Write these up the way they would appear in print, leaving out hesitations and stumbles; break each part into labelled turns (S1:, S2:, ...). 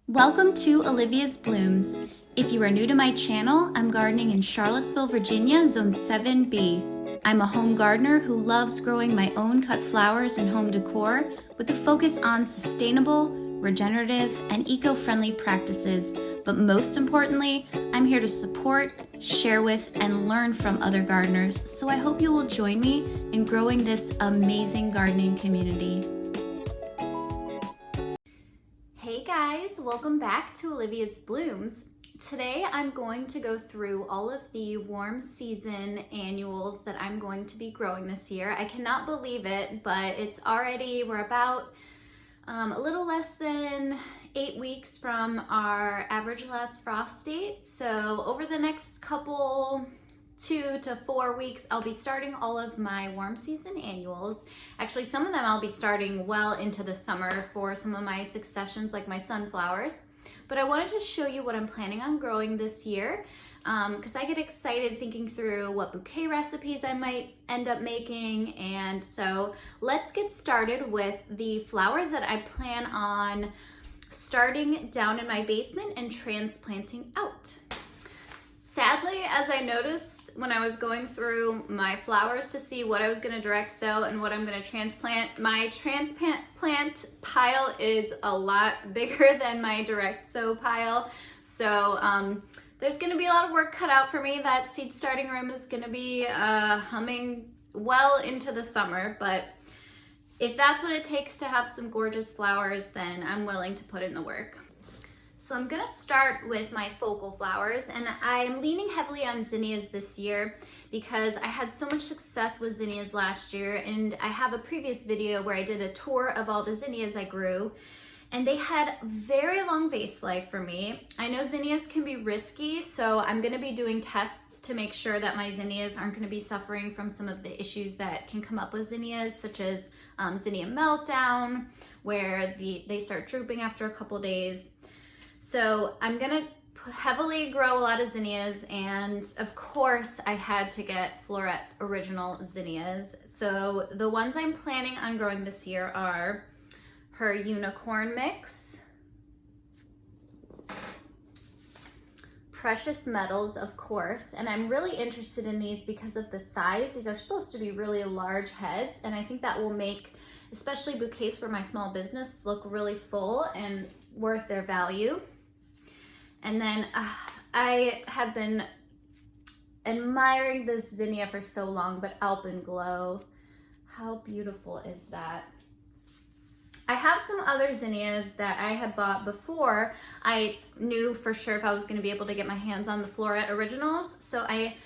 S1: Welcome to Olivia's Blooms. If you are new to my channel, I'm gardening in Charlottesville, Virginia, Zone 7B. I'm a home gardener who loves growing my own cut flowers and home decor with a focus on sustainable, regenerative, and eco-friendly practices. But most importantly, I'm here to support, share with, and learn from other gardeners, so I hope you will join me in growing this amazing gardening community. Hey guys, welcome back to Olivia's Blooms. Today I'm going to go through all of the warm season annuals that I'm going to be growing this year. I cannot believe it, but we're about a little less than 8 weeks from our average last frost date. So over the next couple 2 to 4 weeks, I'll be starting all of my warm season annuals. Actually, some of them I'll be starting well into the summer for some of my successions, like my sunflowers. But I wanted to show you what I'm planning on growing this year, because I get excited thinking through what bouquet recipes I might end up making. And so let's get started with the flowers that I plan on starting down in my basement and transplanting out. Sadly, as I noticed when I was going through my flowers to see what I was going to direct sow and what I'm going to transplant, my transplant pile is a lot bigger than my direct sow pile. So there's going to be a lot of work cut out for me. That seed starting room is going to be humming well into the summer, but if that's what it takes to have some gorgeous flowers, then I'm willing to put in the work. So I'm gonna start with my focal flowers, and I'm leaning heavily on zinnias this year because I had so much success with zinnias last year, and I have a previous video where I did a tour of all the zinnias I grew, and they had very long vase life for me. I know zinnias can be risky, so I'm gonna be doing tests to make sure that my zinnias aren't gonna be suffering from some of the issues that can come up with zinnias, such as zinnia meltdown, where they start drooping after a couple days. So I'm gonna heavily grow a lot of zinnias, and of course I had to get Floret original zinnias. So the ones I'm planning on growing this year are her unicorn mix, precious metals, of course, and I'm really interested in these because of the size. These are supposed to be really large heads, and I think that will make especially bouquets for my small business look really full and worth their value. And then I have been admiring this zinnia for so long, but Alpenglow, how beautiful is that? I have some other zinnias that I had bought before I knew for sure if I was going to be able to get my hands on the Floret originals. So I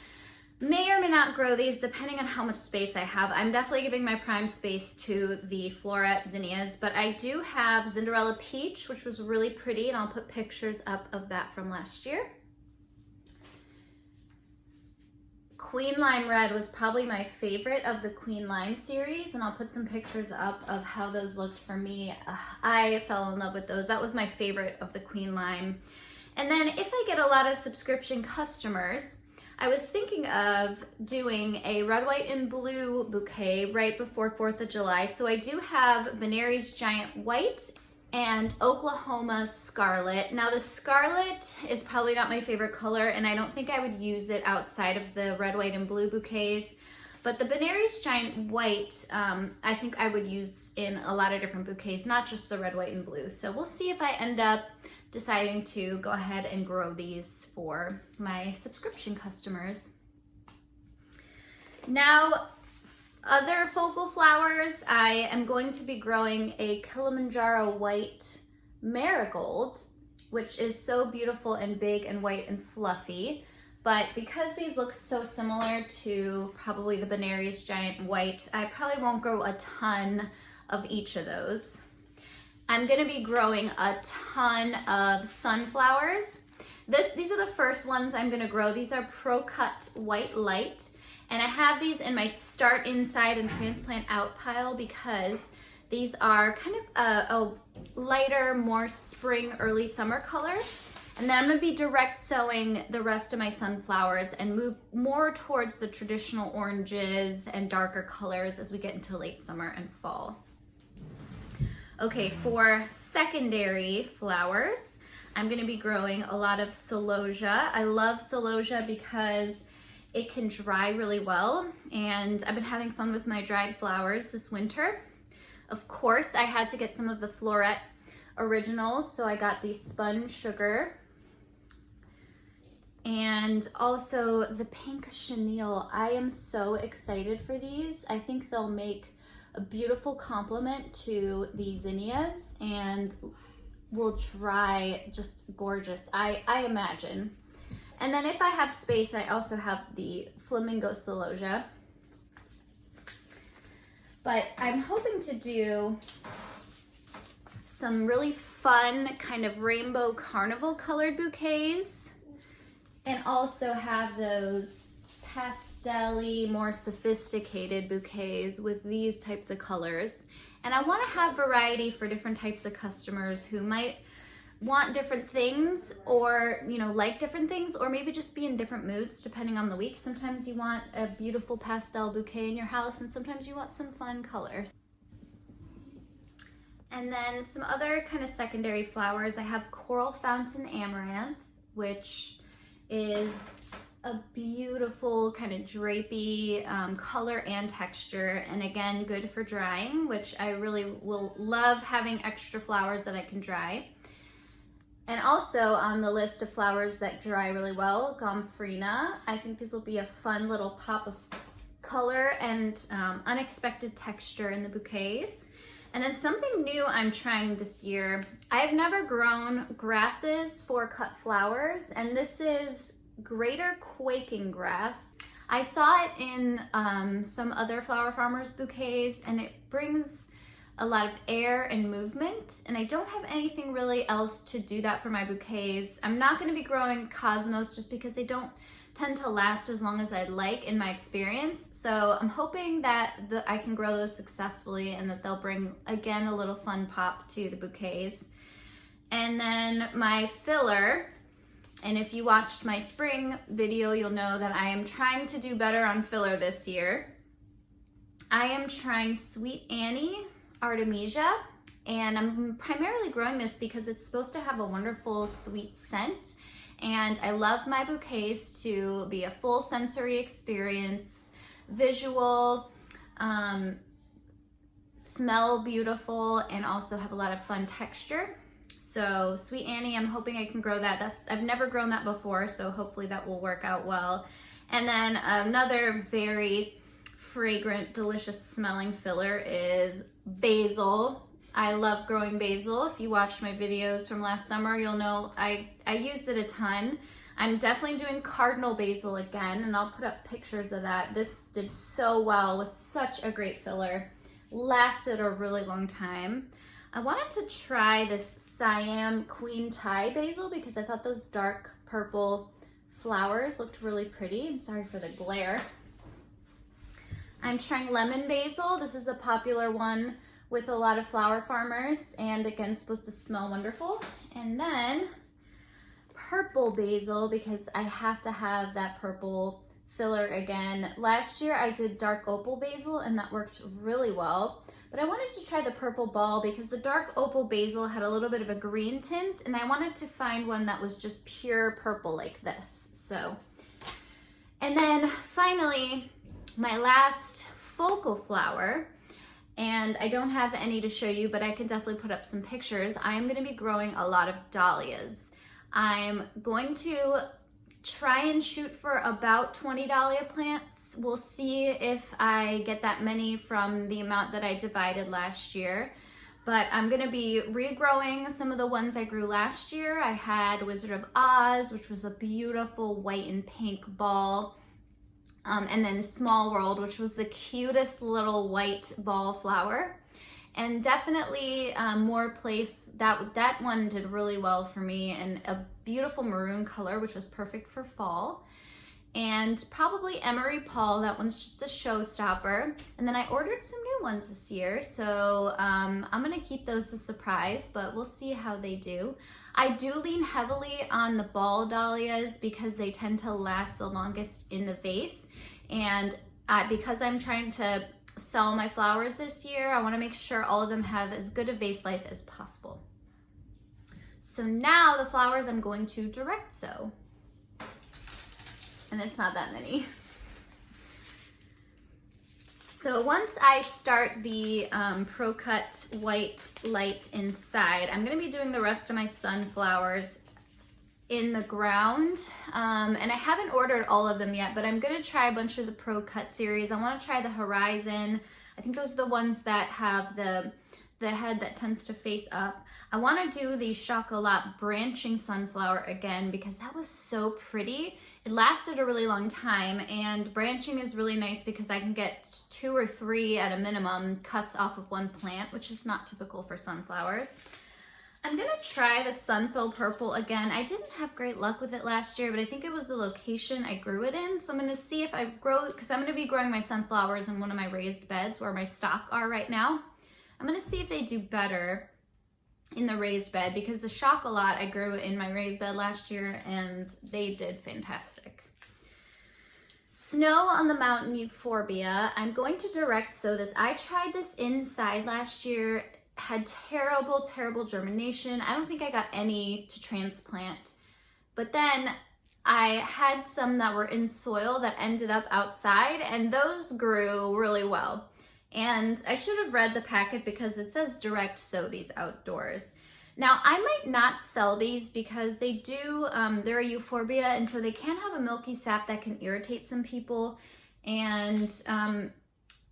S1: may or may not grow these depending on how much space I have. I'm definitely giving my prime space to the Floret zinnias, but I do have Cinderella Peach, which was really pretty, and I'll put pictures up of that from last year. Queen Lime Red was probably my favorite of the Queen Lime series, and I'll put some pictures up of how those looked for me. I fell in love with those. That was my favorite of the Queen Lime. And then if I get a lot of subscription customers, I was thinking of doing a red, white, and blue bouquet right before 4th of July. So I do have Benary's Giant White and Oklahoma Scarlet. Now the Scarlet is probably not my favorite color, and I don't think I would use it outside of the red, white, and blue bouquets. But the Benary's Giant White, I think I would use in a lot of different bouquets, not just the red, white, and blue. So we'll see if I end up deciding to go ahead and grow these for my subscription customers. Now, other focal flowers, I am going to be growing a Kilimanjaro White Marigold, which is so beautiful and big and white and fluffy. But because these look so similar to probably the Benary's Giant White, I probably won't grow a ton of each of those. I'm gonna be growing a ton of sunflowers. These are the first ones I'm gonna grow. These are Pro Cut White Light, and I have these in my start inside and transplant out pile because these are kind of a lighter, more spring, early summer color. And then I'm gonna be direct sowing the rest of my sunflowers and move more towards the traditional oranges and darker colors as we get into late summer and fall. Okay, for secondary flowers, I'm gonna be growing a lot of celosia. I love celosia because it can dry really well, and I've been having fun with my dried flowers this winter. Of course, I had to get some of the Floret originals, so I got the spun sugar. And also the pink chenille. I am so excited for these. I think they'll make a beautiful complement to the zinnias and will dry just gorgeous, I imagine. And then if I have space, I also have the flamingo celosia. But I'm hoping to do some really fun kind of rainbow carnival colored bouquets, and also have those pastel-y, more sophisticated bouquets with these types of colors. And I want to have variety for different types of customers who might want different things, or like different things, or maybe just be in different moods depending on the week. Sometimes you want a beautiful pastel bouquet in your house, and sometimes you want some fun colors. And then some other kind of secondary flowers. I have Coral Fountain Amaranth, which is a beautiful kind of drapey color and texture, and again good for drying, which I really will love having extra flowers that I can dry. And also on the list of flowers that dry really well, Gomphrena. I think this will be a fun little pop of color and unexpected texture in the bouquets. And then something new I'm trying this year. I've never grown grasses for cut flowers, and this is greater quaking grass. I saw it in some other flower farmers bouquets, and it brings a lot of air and movement, and I don't have anything really else to do that for my bouquets. I'm not going to be growing cosmos just because they don't tend to last as long as I'd like in my experience. So I'm hoping that I can grow those successfully, and that they'll bring again a little fun pop to the bouquets. And then my filler, and if you watched my spring video, you'll know that I am trying to do better on filler this year. I am trying Sweet Annie Artemisia, and I'm primarily growing this because it's supposed to have a wonderful sweet scent, and I love my bouquets to be a full sensory experience, visual, smell beautiful, and also have a lot of fun texture. So Sweet Annie, I'm hoping I can grow that. I've never grown that before, so hopefully that will work out well. And then another very fragrant, delicious smelling filler is basil. I love growing basil. If you watched my videos from last summer, you'll know I used it a ton. I'm definitely doing cardinal basil again, and I'll put up pictures of that. This did so well, was such a great filler. Lasted a really long time. I wanted to try this Siam Queen Thai basil because I thought those dark purple flowers looked really pretty, and sorry for the glare. I'm trying lemon basil. This is a popular one with a lot of flower farmers, and again, supposed to smell wonderful. And then purple basil, because I have to have that purple filler again. Last year I did dark opal basil, and that worked really well. But I wanted to try the purple ball because the dark opal basil had a little bit of a green tint, and I wanted to find one that was just pure purple like this. So, and then finally, my last focal flower, and I don't have any to show you, but I can definitely put up some pictures. I am going to be growing a lot of dahlias. I'm going to try and shoot for about 20 dahlia plants. We'll see if I get that many from the amount that I divided last year. But I'm going to be regrowing some of the ones I grew last year. I had Wizard of Oz, which was a beautiful white and pink ball. And then Small World, which was the cutest little white ball flower. And definitely More Place, that one did really well for me, and a beautiful maroon color, which was perfect for fall. And probably Emery Paul, that one's just a showstopper. And then I ordered some new ones this year, so I'm gonna keep those a surprise, but we'll see how they do. I do lean heavily on the ball dahlias because they tend to last the longest in the vase. And because I'm trying to sell my flowers this year, I want to make sure all of them have as good a vase life as possible. So now the flowers I'm going to direct sow. And it's not that many. So once I start the Pro Cut white light inside, I'm gonna be doing the rest of my sunflowers in the ground. And I haven't ordered all of them yet, but I'm gonna try a bunch of the Pro Cut series. I wanna try the Horizon. I think those are the ones that have the head that tends to face up. I wanna do the Chocolat branching sunflower again because that was so pretty. It lasted a really long time, and branching is really nice because I can get 2 or 3 at a minimum cuts off of one plant, which is not typical for sunflowers. I'm gonna try the Sunfill Purple again. I didn't have great luck with it last year, but I think it was the location I grew it in. So I'm gonna see if I grow, because I'm gonna be growing my sunflowers in one of my raised beds where my stock are right now. I'm gonna see if they do better in the raised bed, because the Chocolat I grew in my raised bed last year and they did fantastic. Snow on the Mountain Euphorbia. I'm going to direct sow this. I tried this inside last year, had terrible germination. I don't think I got any to transplant, but then I had some that were in soil that ended up outside, and those grew really well. And I should have read the packet because it says direct sow these outdoors. Now, I might not sell these because they do, they're a euphorbia, and so they can have a milky sap that can irritate some people. And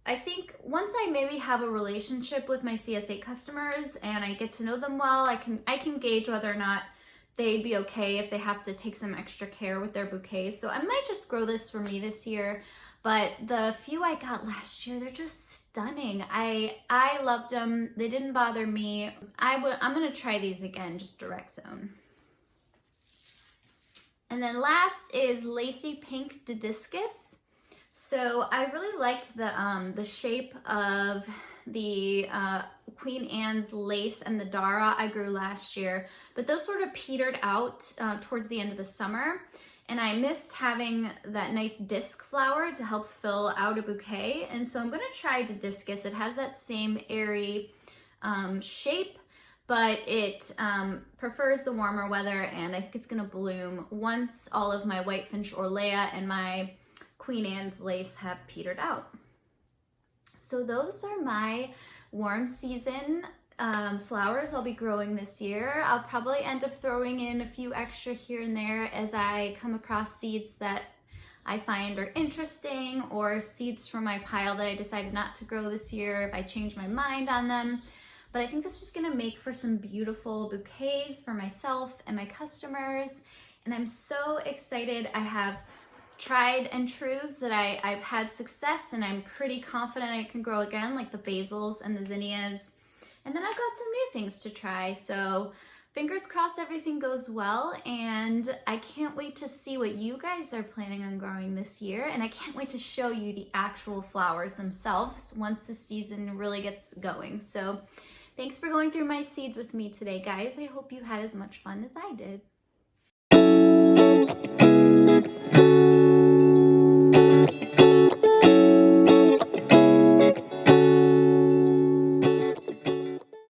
S1: I think once I maybe have a relationship with my CSA customers and I get to know them well, I can gauge whether or not they'd be okay if they have to take some extra care with their bouquets. So I might just grow this for me this year. But the few I got last year, they're just stunning. I loved them. They didn't bother me. I'm gonna try these again, just direct sown. And then last is Lacy Pink Didiscus. So I really liked the shape of the Queen Anne's lace and the Dara I grew last year, but those sort of petered out towards the end of the summer. And I missed having that nice disc flower to help fill out a bouquet. And so I'm gonna try Didiscus. It has that same airy shape, but it prefers the warmer weather, and I think it's gonna bloom once all of my Whitefinch Orlea and my Queen Anne's lace have petered out. So those are my warm season flowers I'll be growing this year. I'll probably end up throwing in a few extra here and there as I come across seeds that I find are interesting, or seeds from my pile that I decided not to grow this year if I change my mind on them. But I think this is gonna make for some beautiful bouquets for myself and my customers. And I'm so excited. I have tried and trues that I've had success, and I'm pretty confident I can grow again, like the basils and the zinnias. And then I've got some new things to try. So fingers crossed everything goes well, and I can't wait to see what you guys are planning on growing this year. And I can't wait to show you the actual flowers themselves once the season really gets going. So thanks for going through my seeds with me today, guys. I hope you had as much fun as I did.